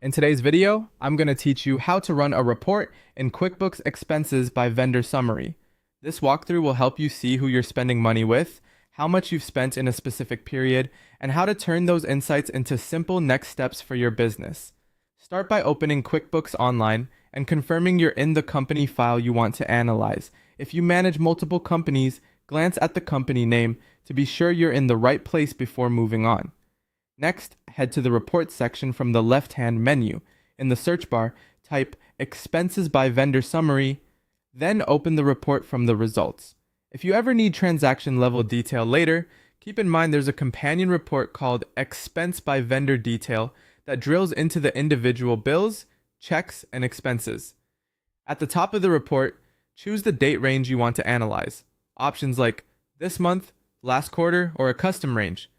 In today's video, I'm going to teach you how to run a report in QuickBooks Expenses by Vendor Summary. This walkthrough will help you see who you're spending money with, how much you've spent in a specific period, and how to turn those insights into simple next steps for your business. Start by opening QuickBooks Online and confirming you're in the company file you want to analyze. If you manage multiple companies, glance at the company name to be sure you're in the right place before moving on. Next, head to the Reports section from the left-hand menu. In the search bar, type Expenses by Vendor Summary, then open the report from the results. If you ever need transaction-level detail later, keep in mind there's a companion report called Expense by Vendor Detail that drills into the individual bills, checks, and expenses. At the top of the report, choose the date range you want to analyze. Options like this month, last quarter, or a custom range.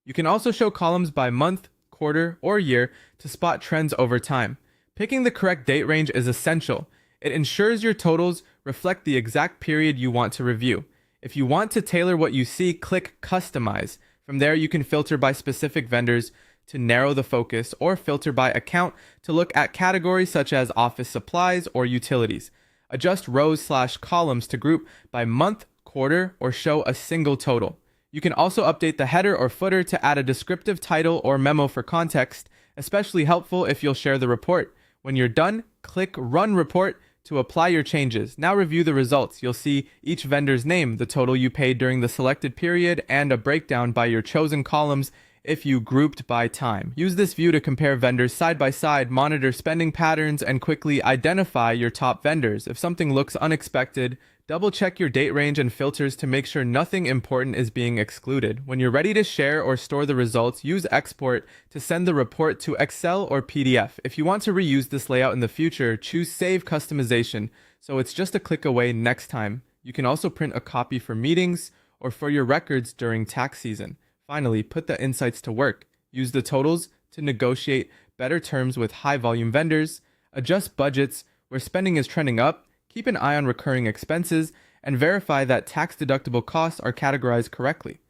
You can also show columns by month, quarter, or year to spot trends over time. Picking the correct date range is essential. It ensures your totals reflect the exact period you want to review. If you want to tailor what you see, click Customize. From there, you can filter by specific vendors to narrow the focus, or filter by account to look at categories such as office supplies or utilities. Adjust rows/columns to group by month, quarter, or show a single total. You can also update the header or footer to add a descriptive title or memo for context, especially helpful if you'll share the report. When you're done, click Run Report to apply your changes. Now review the results. You'll see each vendor's name, the total you paid during the selected period, and a breakdown by your chosen columns if you grouped by time. Use this view to compare vendors side by side, monitor spending patterns, and quickly identify your top vendors. If something looks unexpected, double-check your date range and filters to make sure nothing important is being excluded. When you're ready to share or store the results, use Export to send the report to Excel or PDF. If you want to reuse this layout in the future, choose Save Customization, so it's just a click away next time. You can also print a copy for meetings or for your records during tax season. Finally, put the insights to work. Use the totals to negotiate better terms with high-volume vendors, adjust budgets where spending is trending up, keep an eye on recurring expenses, and verify that tax-deductible costs are categorized correctly.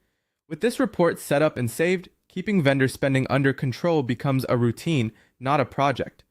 With this report set up and saved, keeping vendor spending under control becomes a routine, not a project.